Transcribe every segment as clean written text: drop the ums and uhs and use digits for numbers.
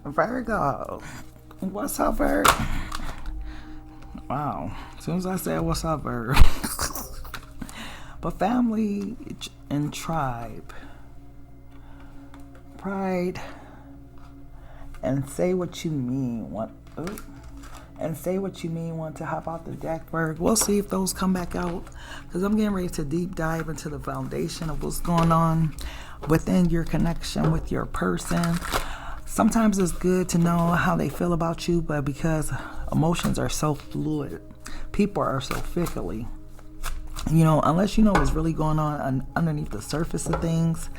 Virgo. What's up, Virgo? Wow. As soon as I said what's up, Virgo. But family and tribe. Pride. And say what you mean. And say what you mean. Want to hop out the deck, Virgo. We'll see if those come back out. Because I'm getting ready to deep dive into the foundation of what's going on within your connection with your person. Sometimes it's good to know how they feel about you, but because emotions are so fluid, people are so fickly, unless you know what's really going on underneath the surface of things,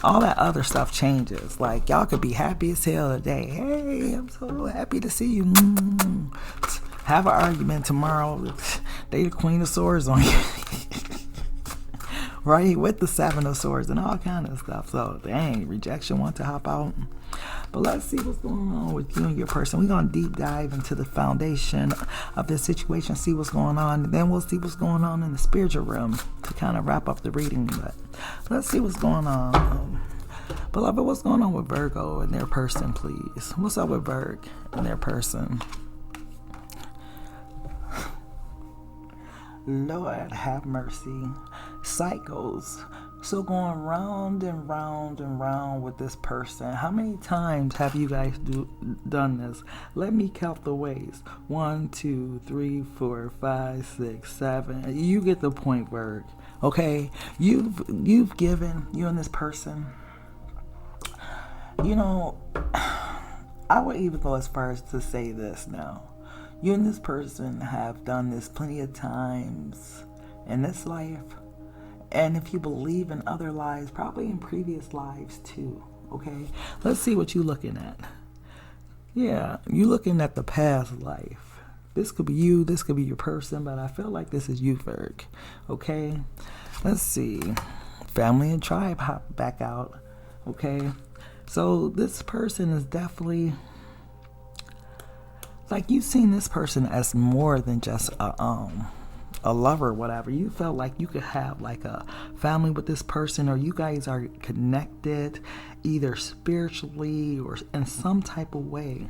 all that other stuff changes. Like, y'all could be happy as hell today. Hey, I'm so happy to see you. Have an argument tomorrow. They the Queen of Swords on you. Right? With the Seven of Swords and all kind of stuff. So, dang, rejection want to hop out. But let's see what's going on with you and your person. We're going to deep dive into the foundation of this situation, see what's going on. And then we'll see what's going on in the spiritual realm to kind of wrap up the reading. But let's see what's going on. Beloved, what's going on with Virgo and their person, please? What's up with Virgo and their person? Lord, have mercy. Cycles. So going round and round and round with this person. How many times have you guys done this? Let me count the ways. 1, 2, 3, 4, 5, 6, 7. You get the point, Virg. Okay? You've given, you and this person. I would even go as far as to say this now. You and this person have done this plenty of times in this life. And if you believe in other lives, probably in previous lives too, okay? Let's see what you're looking at. Yeah, you're looking at the past life. This could be you, this could be your person, but I feel like this is you, Virg, okay? Let's see. Family and tribe hop back out, okay? So this person is definitely, like, you've seen this person as more than just a lover or whatever. You felt like you could have like a family with this person, or you guys are connected either spiritually or in some type of way.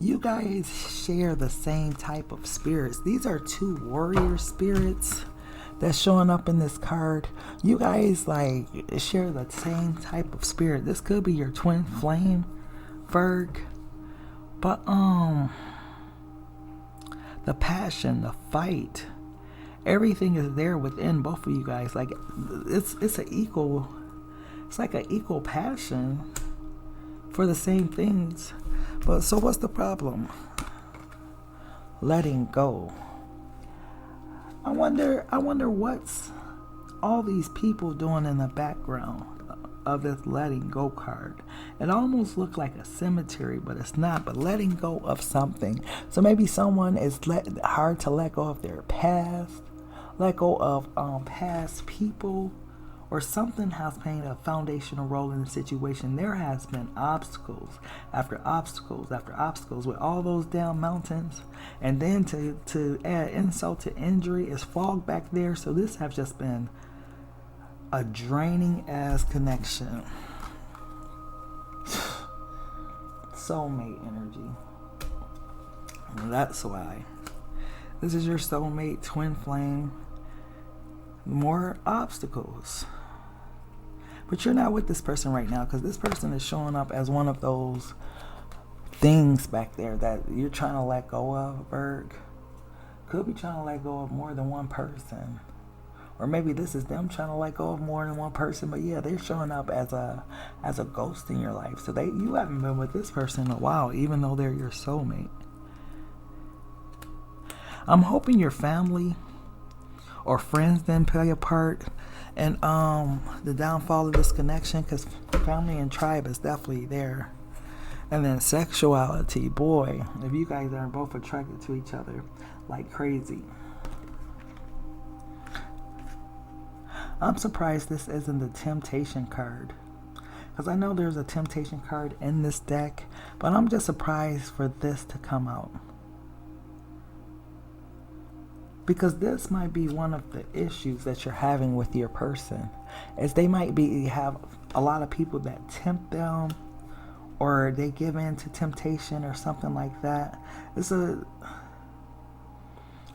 You guys share the same type of spirits. These are two warrior spirits that's showing up in this card. You guys like share the same type of spirit. This could be your twin flame, Virg. But the passion, the fight, everything is there within both of you guys. Like it's like an equal passion for the same things. But so what's the problem? Letting go. I wonder what's all these people doing in the background of this letting go card. It almost looks like a cemetery, but it's not. But letting go of something. So maybe someone is hard to let go of their past, let go of past people, or something has played a foundational role in the situation. There has been obstacles after obstacles after obstacles with all those down mountains, and then to add insult to injury is fog back there. So this has just been a draining ass connection. Soulmate energy. That's why this is your soulmate, twin flame. More obstacles, but you're not with this person right now, because this person is showing up as one of those things back there that you're trying to let go of. Berg could be trying to let go of more than one person. Or maybe this is them trying to let go of more than one person. But yeah, they're showing up as a ghost in your life. So you haven't been with this person in a while, even though they're your soulmate. I'm hoping your family or friends then play a part in the downfall of this connection, because family and tribe is definitely there. And then sexuality, boy, if you guys are both attracted to each other like crazy. I'm surprised this isn't the temptation card, because I know there's a temptation card in this deck, but I'm just surprised for this to come out. Because this might be one of the issues that you're having with your person, is they might have a lot of people that tempt them, or they give in to temptation or something like that. It's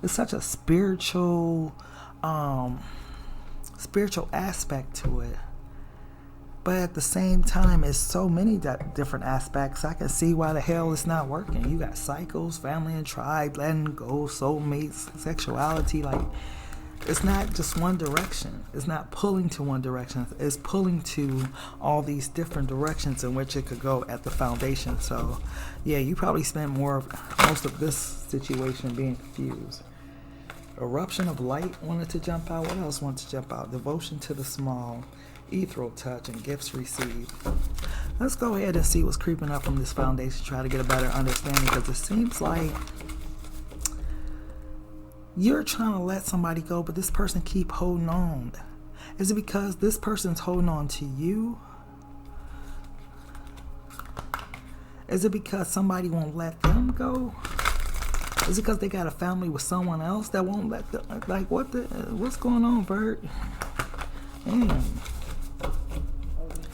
such a spiritual aspect to it. But at the same time, it's so many different aspects. I can see why the hell it's not working. You got cycles, family and tribe, letting go, soulmates, sexuality. Like, it's not just one direction. It's not pulling to one direction. It's pulling to all these different directions in which it could go at the foundation. So, yeah, you probably spent most of this situation being confused. Eruption of light wanted to jump out. What else wanted to jump out? Devotion to the small. Ethereal touch and gifts received. Let's go ahead and see what's creeping up from this foundation. Try to get a better understanding, because it seems like you're trying to let somebody go, but this person keep holding on. Is it because this person's holding on to you? Is it because somebody won't let them go? Is it because they got a family with someone else that won't let them? Like, what's going on, Virg? Damn.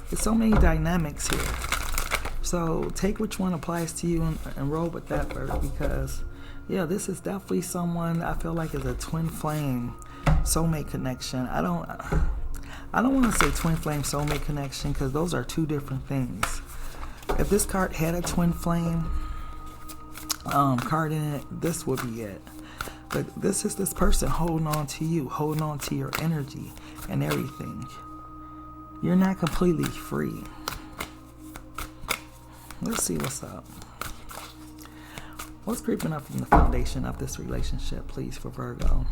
There's so many dynamics here. So take which one applies to you and roll with that, Virg, because, yeah, this is definitely someone I feel like is a twin flame soulmate connection. I don't want to say twin flame soulmate connection, because those are two different things. If this card had a twin flame card in it, this would be it. But this is this person holding on to you, holding on to your energy and everything. You're not completely free. Let's see what's up. What's creeping up from the foundation of this relationship, please, for Virgo?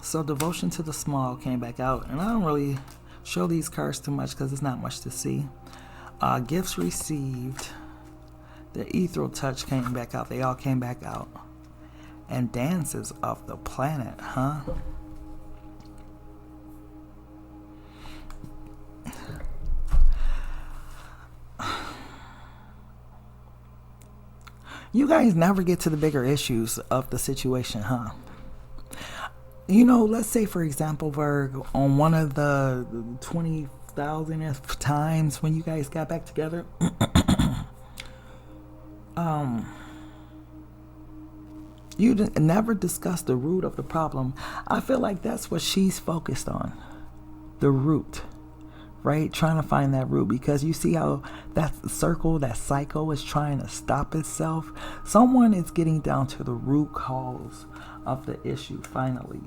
So devotion to the small came back out. And I don't really show these cards too much because there's not much to see. Gifts received. The ethereal touch came back out. They all came back out. And dances of the planet, huh? You guys never get to the bigger issues of the situation, huh? You know, let's say, for example, Virg, on one of the 20,000th times when you guys got back together, you never discussed the root of the problem. I feel like that's what she's focused on. The root. Right? Trying to find that root. Because you see how that circle, that cycle is trying to stop itself. Someone is getting down to the root cause of the issue finally.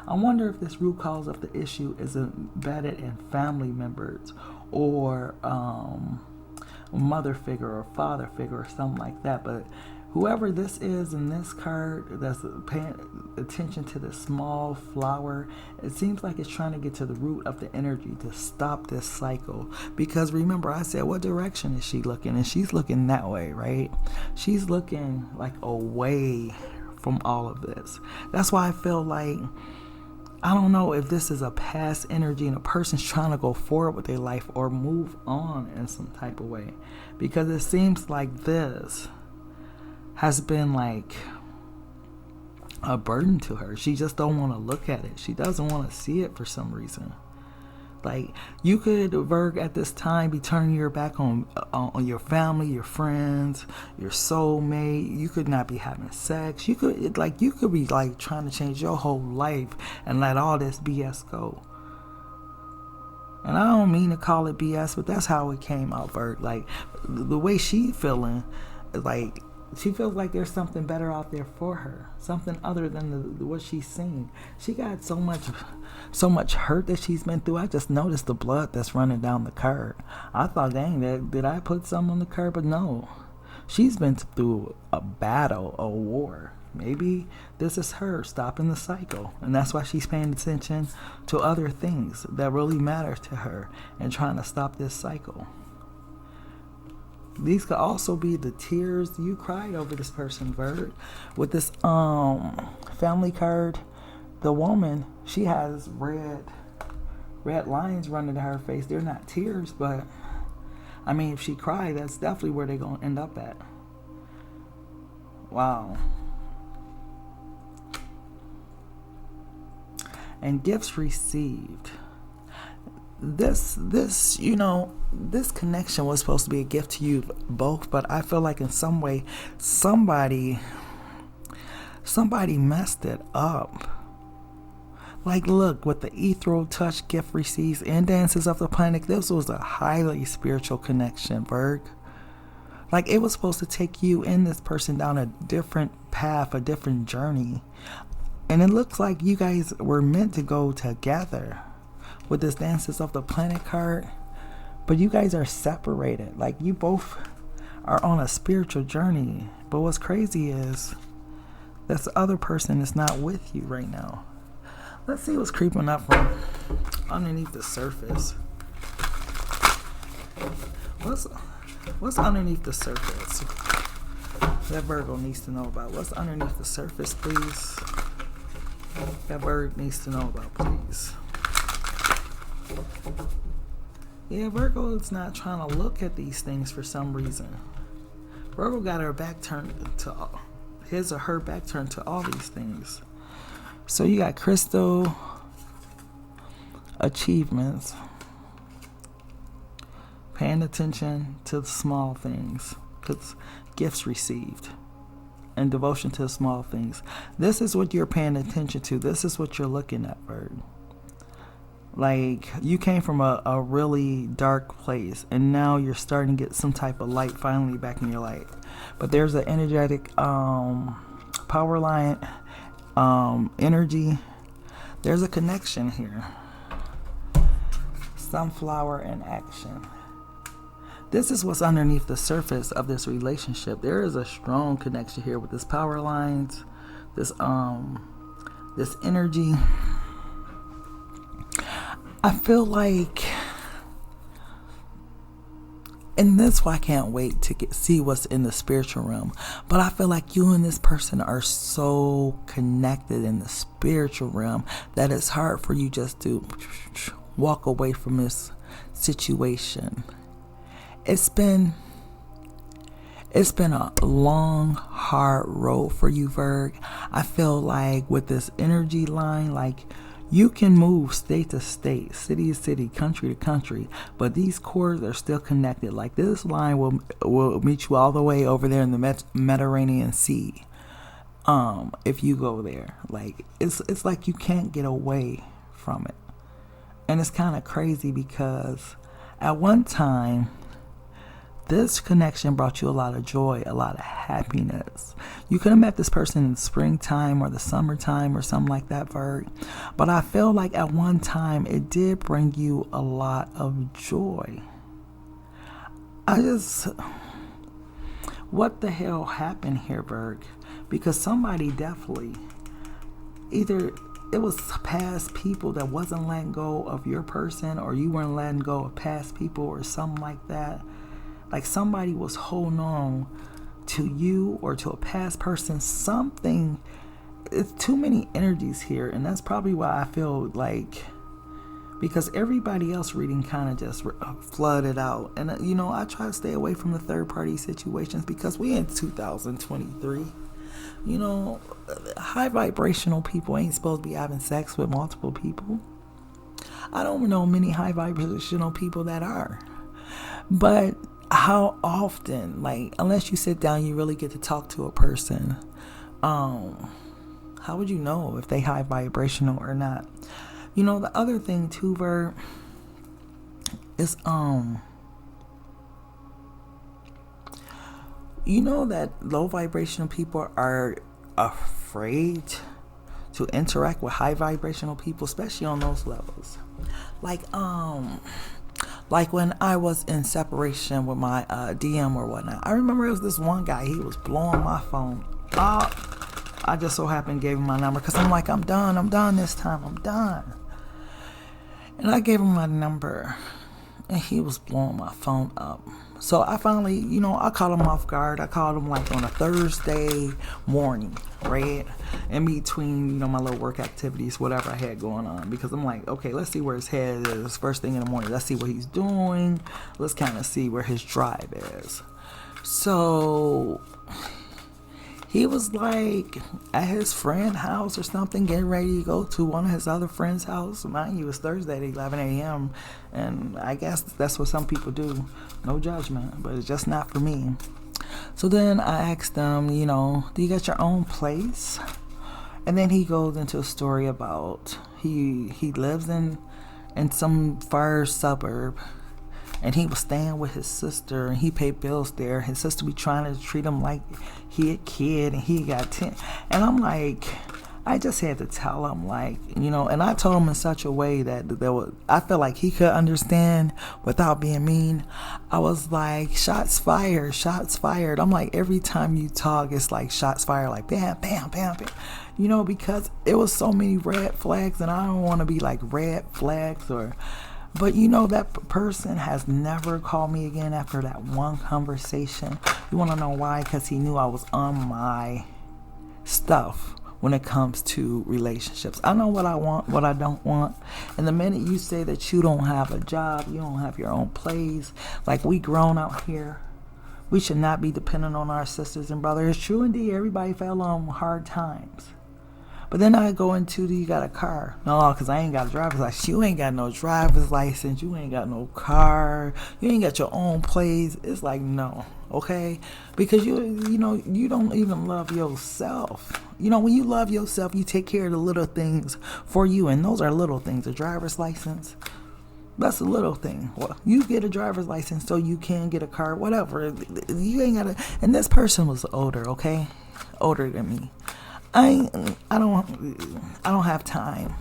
I wonder if this root cause of the issue is embedded in family members or mother figure or father figure or something like that. But whoever this is in this card that's paying attention to the small flower, it seems like it's trying to get to the root of the energy to stop this cycle. Because remember, I said, what direction is she looking? And she's looking that way, right? She's looking like away from all of this. That's why I feel like, I don't know if this is a past energy and a person's trying to go forward with their life or move on in some type of way. Because it seems like this has been like a burden to her. She just don't want to look at it. She doesn't want to see it for some reason. Like, you could, Virg, at this time be turning your back on your family, your friends, your soulmate. You could not be having sex. You could be like trying to change your whole life and let all this BS go. And I don't mean to call it BS, but that's how it came out, Virg. Like, the way she feeling, like, she feels like there's something better out there for her, something other than what she's seen. She got so much hurt that she's been through. I just noticed the blood that's running down the card. I thought, dang, did I put something on the card? But no, she's been through a battle, a war. Maybe this is her stopping the cycle, and that's why she's paying attention to other things that really matter to her and trying to stop this cycle. These could also be the tears you cried over this person, Virg. With this family card, the woman, she has red lines running down her face. They're not tears, but I mean, if she cried, that's definitely where they're going to end up at. Wow. And gifts received. This this connection was supposed to be a gift to you both, but I feel like in some way somebody messed it up. Like, look, with the ethereal touch, gift received, and dances of the planet, this was a highly spiritual connection, Virg. Like, it was supposed to take you and this person down a different path, a different journey. And it looks like you guys were meant to go together with this dances of the planet card. But you guys are separated. Like, you both are on a spiritual journey. But what's crazy is this other person is not with you right now. Let's see what's creeping up from underneath the surface. What's underneath the surface that Virgo needs to know about? What's underneath the surface, please? That Virgo needs to know about, please. Yeah, Virgo is not trying to look at these things for some reason. Virgo got her back turned to his or her back turned to all these things. So you got crystal achievements, paying attention to the small things, because gifts received, and devotion to the small things. This is what you're paying attention to. This is what you're looking at, Bird. Like, you came from a really dark place, and now you're starting to get some type of light finally back in your life. But there's an energetic power line, energy. There's a connection here. Sunflower in action. This is what's underneath the surface of this relationship. There is a strong connection here with this power lines, this energy. I feel like, and that's why I can't wait to see what's in the spiritual realm. But I feel like you and this person are so connected in the spiritual realm that it's hard for you just to walk away from this situation. It's been a long, hard road for you, Virg. I feel like with this energy line, like, you can move state to state, city to city, country to country, but these cords are still connected. Like, this line will meet you all the way over there in the Mediterranean Sea. If you go there, like, it's like you can't get away from it. And it's kind of crazy because at one time, this connection brought you a lot of joy, a lot of happiness. You could have met this person in the springtime or the summertime or something like that, Virg. But I feel like at one time it did bring you a lot of joy. What the hell happened here, Virg? Because somebody definitely, either it was past people that wasn't letting go of your person, or you weren't letting go of past people or something like that. Like, somebody was holding on to you or to a past person. Something. It's too many energies here. And that's probably why I feel like, because everybody else reading kind of just flooded out. And, I try to stay away from the third party situations because we in 2023. High vibrational people ain't supposed to be having sex with multiple people. I don't know many high vibrational people that are. But how often, like, unless you sit down, you really get to talk to a person, how would you know if they high vibrational or not? The other thing too, Ver, is that low vibrational people are afraid to interact with high vibrational people, especially on those levels. Like when I was in separation with my DM or whatnot, I remember it was this one guy, he was blowing my phone up. I just so happened gave him my number because I'm like, I'm done this time, I'm done. And I gave him my number and he was blowing my phone up. So I finally, I caught him off guard. I called him like on a Thursday morning, right? In between, my little work activities, whatever I had going on. Because I'm like, okay, let's see where his head is first thing in the morning. Let's see what he's doing. Let's kind of see where his drive is. So he was like at his friend's house or something, getting ready to go to one of his other friend's house. Mind you, it was Thursday at 11 a.m. And I guess that's what some people do. No judgment, but it's just not for me. So then I asked him, you know, do you got your own place? And then he goes into a story about he lives in some far suburb. And he was staying with his sister, and he paid bills there. His sister be trying to treat him like he a kid, and he got 10. And I'm like, I just had to tell him, like, you know, and I told him in such a way that I felt like he could understand without being mean. I was like, shots fired, shots fired. I'm like, every time you talk, it's like shots fired, like bam, bam, bam, bam. You know, because it was so many red flags, and I don't want to be like red flags or... But you know, that person has never called me again after that one conversation. You want to know why? Because he knew I was on my stuff when it comes to relationships. I know what I want, what I don't want. And the minute you say that you don't have a job, you don't have your own place, like we grown out here, we should not be dependent on our sisters and brothers. It's true indeed, everybody fell on hard times. But then I go into, do you got a car? No, because I ain't got a driver's license. You ain't got no driver's license. You ain't got no car. You ain't got your own place. It's like, no, okay? Because you know, you don't even love yourself. You know, when you love yourself, you take care of the little things for you. And those are little things. A driver's license, that's a little thing. Well, you get a driver's license so you can get a car, whatever. You ain't got to. And this person was older, okay? Older than me. I don't have time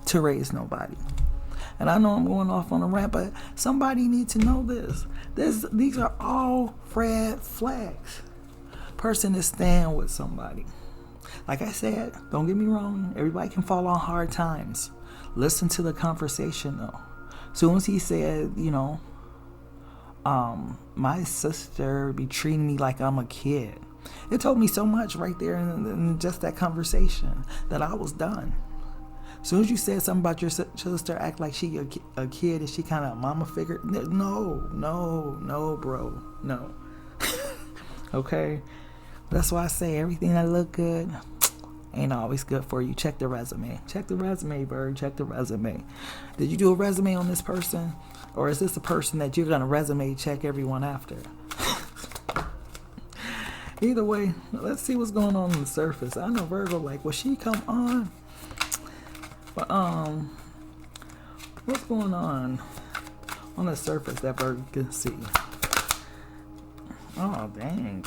to raise nobody. And I know I'm going off on a rant, but somebody needs to know this. These are all red flags. Person is staying with somebody. Like I said, don't get me wrong, everybody can fall on hard times. Listen to the conversation though. Soon as he said, you know, my sister be treating me like I'm a kid. It told me so much right there in just that conversation that I was done. As soon as you said something about your sister act like she a kid and she kind of a mama figure, no, bro, no. Okay? That's why I say everything that look good ain't always good for you. Check the resume. Check the resume, Bird. Check the resume. Did you do a resume on this person? Or is this a person that you're going to resume check everyone after? Either way, let's see what's going on the surface. I know Virgo, like, will she come on? But, what's going on the surface that Virgo can see? Oh, dang.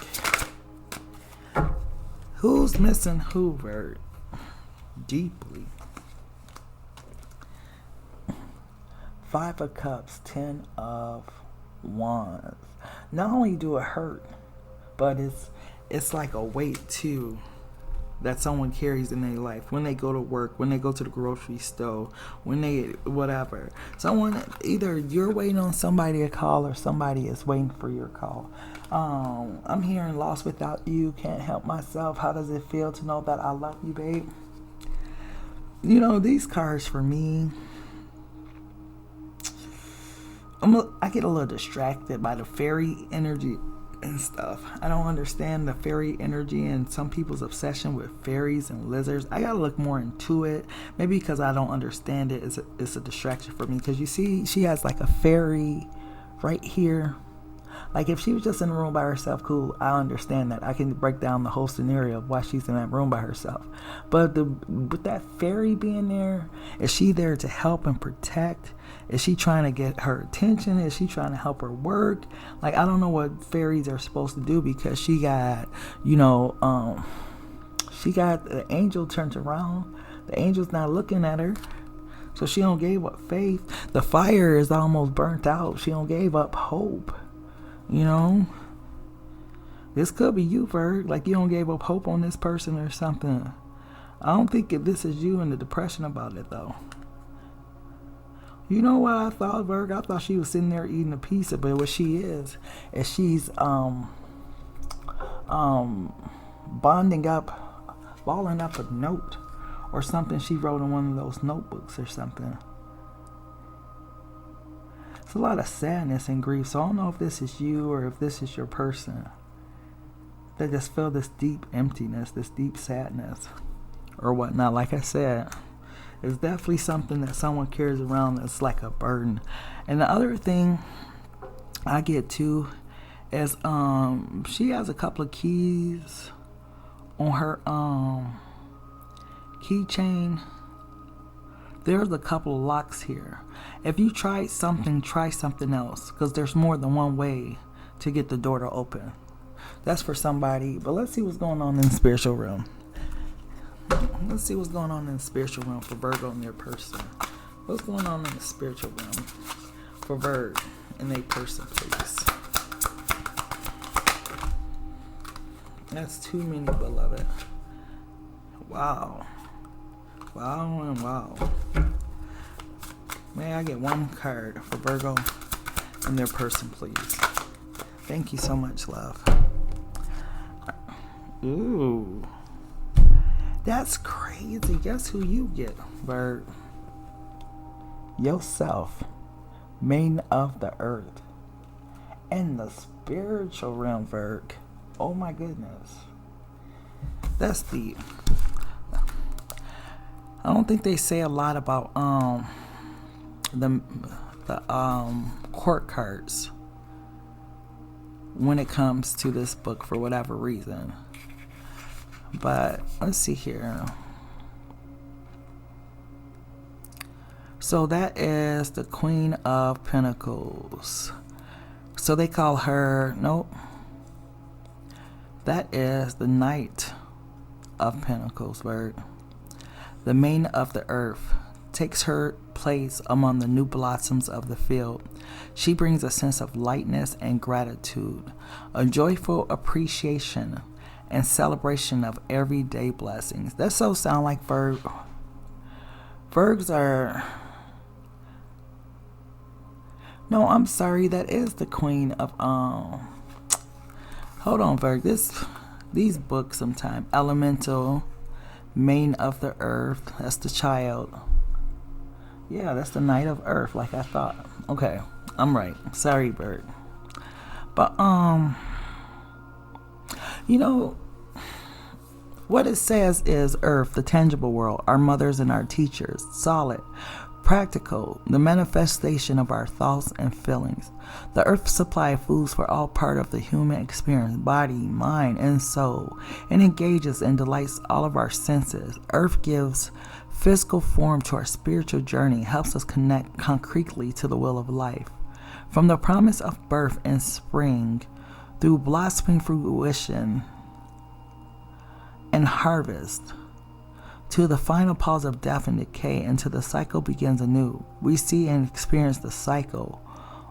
Who's missing who, Virgo? Deeply. 5 of Cups, 10 of Wands. Not only do it hurt, but it's like a weight too that someone carries in their life when they go to work, when they go to the grocery store, when they whatever. Someone, either you're waiting on somebody to call or somebody is waiting for your call. I'm hearing lost without you, can't help myself. How does it feel to know that I love you, babe? You know, these cards for me, I get a little distracted by the fairy energy and stuff. I don't understand the fairy energy and some people's obsession with fairies and lizards. I gotta look more into it. Maybe because I don't understand it, it's a distraction for me. Because you see, she has like a fairy right here. Like if she was just in a room by herself, cool, I understand that. I can break down the whole scenario of why she's in that room by herself. But with that fairy being there, is she there to help and protect? Is she trying to get her attention? Is she trying to help her work? Like, I don't know what fairies are supposed to do, because she got, you know, she got the angel turned around. The angel's not looking at her. So she don't gave up faith. The fire is almost burnt out. She don't gave up hope. You know, this could be you, Virg. Like you don't gave up hope on this person or something. I don't think this is you in the depression about it, though. You know what I thought, Virg? I thought she was sitting there eating a pizza, but what she is she's balling up a note or something she wrote in one of those notebooks or something. It's a lot of sadness and grief, so I don't know if this is you or if this is your person. that just feel this deep emptiness, this deep sadness or whatnot. Like I said, it's definitely something that someone carries around that's like a burden. And the other thing I get too is she has a couple of keys on her keychain. There's a couple of locks here. If you tried something, try something else, because there's more than one way to get the door to open. That's for somebody. But let's see what's going on in the spiritual realm. Let's see what's going on in the spiritual realm for Virgo and their person. What's going on in the spiritual realm for Virgo and their person, please? That's too many, beloved. Wow. Wow and wow. May I get one card for Virgo and their person, please? Thank you so much, love. Ooh. That's crazy. Guess who you get, Virgo? Yourself. Maiden of the earth. And the spiritual realm, Virgo. Oh my goodness. That's deep. I don't think they say a lot about the court cards when it comes to this book for whatever reason. But let's see here. So that is the Queen of Pentacles. So they call her, nope. That is the Knight of Pentacles, Virgo. The Maiden of the earth takes her place among the new blossoms of the field. She brings a sense of lightness and gratitude, a joyful appreciation and celebration of everyday blessings. That so sound like Virgo. Virgos are... No, I'm sorry. That is the Queen of... Hold on, Virgo. These books sometimes. Elemental, Maiden of the earth. That's the child. Yeah, that's the Knight of Earth, like I thought. Okay, I'm right. Sorry, Bird. But you know, what it says is Earth, the tangible world, our mothers and our teachers, solid, practical, the manifestation of our thoughts and feelings. The earth supplies foods for all part of the human experience, body, mind, and soul, and engages and delights all of our senses. Earth gives physical form to our spiritual journey, helps us connect concretely to the will of life. From the promise of birth and spring, through blossoming fruition and harvest, to the final pause of death and decay, until the cycle begins anew. We see and experience the cycle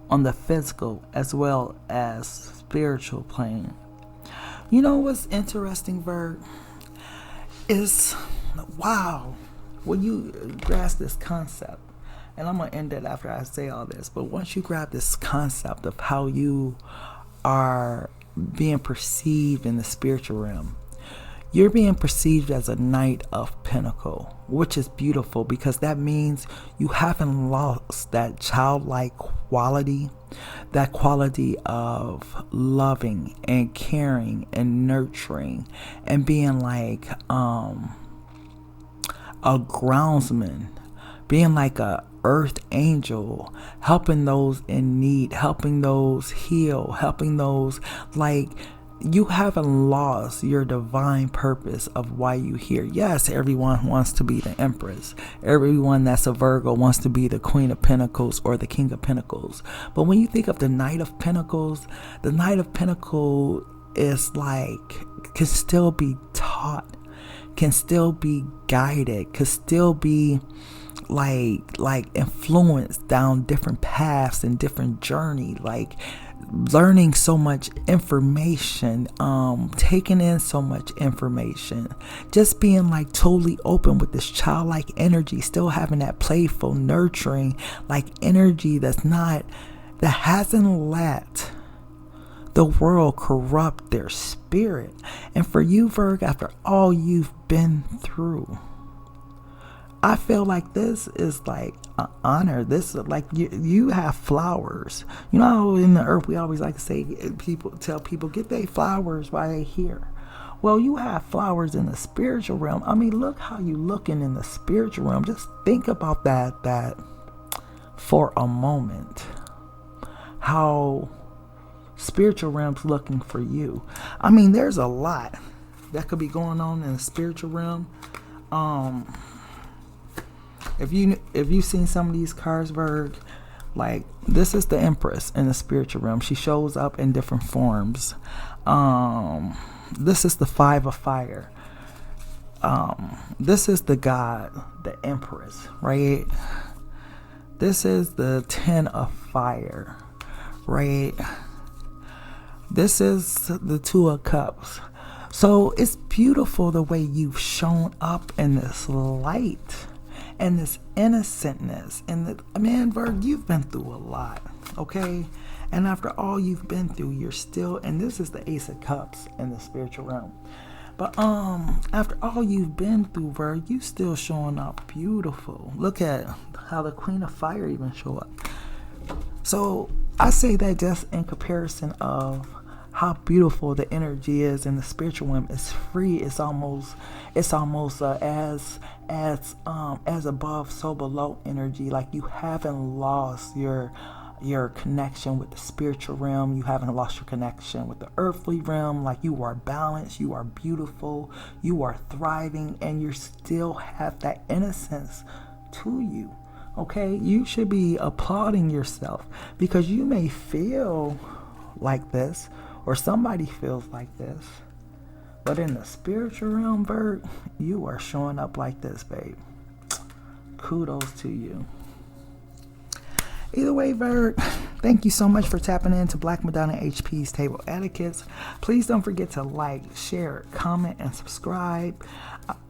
on the physical as well as spiritual plane. You know what's interesting, Virg, is, wow, when you grasp this concept, and I'm going to end it after I say all this, but once you grab this concept of how you are being perceived in the spiritual realm, you're being perceived as a Knight of Pentacles, which is beautiful because that means you haven't lost that childlike quality, that quality of loving and caring and nurturing and being like a groundsman, being like a earth angel, helping those in need, helping those heal, helping those, like, you haven't lost your divine purpose of why you here. Yes, everyone wants to be the Empress. Everyone that's a Virgo wants to be the Queen of Pentacles or the King of Pentacles. But when you think of the Knight of Pentacles, the Knight of Pentacles is like, can still be taught, can still be guided, can still be like influenced down different paths and different journey, like learning so much information, taking in so much information, just being like totally open with this childlike energy, still having that playful, nurturing like energy that hasn't let the world corrupt their spirit. And for you, Virgo, after all you've been through, I feel like this is like honor. This is like you have flowers. You know how in the earth we always like to say, tell people get their flowers while they here. Well, you have flowers in the spiritual realm. I mean, look how you looking in the spiritual realm. Just think about that for a moment. How spiritual realm's looking for you. I mean, there's a lot that could be going on in the spiritual realm. If you've seen some of these cards, Virg, like this is the Empress in the spiritual realm. She shows up in different forms. This is the Five of Fire. This is the God, the Empress, right? This is the Ten of Fire, right? This is the Two of Cups. So it's beautiful the way you've shown up in this light and this innocentness. And man, Virg, you've been through a lot, okay? And after all you've been through, you're still, and this is the Ace of Cups in the spiritual realm. But after all you've been through, Virg, you still showing up beautiful. Look at how the Queen of Fire even show up. So I say that just in comparison of how beautiful the energy is in the spiritual realm. It's free. It's almost as above, so below energy. Like you haven't lost your connection with the spiritual realm. You haven't lost your connection with the earthly realm. Like you are balanced, you are beautiful, you are thriving, and you still have that innocence to you. Okay, you should be applauding yourself because you may feel like this, or somebody feels like this, but in the spiritual realm, Virg, you are showing up like this, babe. Kudos to you. Either way, Virg, thank you so much for tapping into Black Madonna HP's Table Etiquettes. Please don't forget to like, share, comment, and subscribe.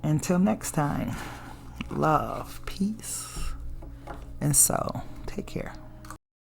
Until next time, love, peace, and so take care.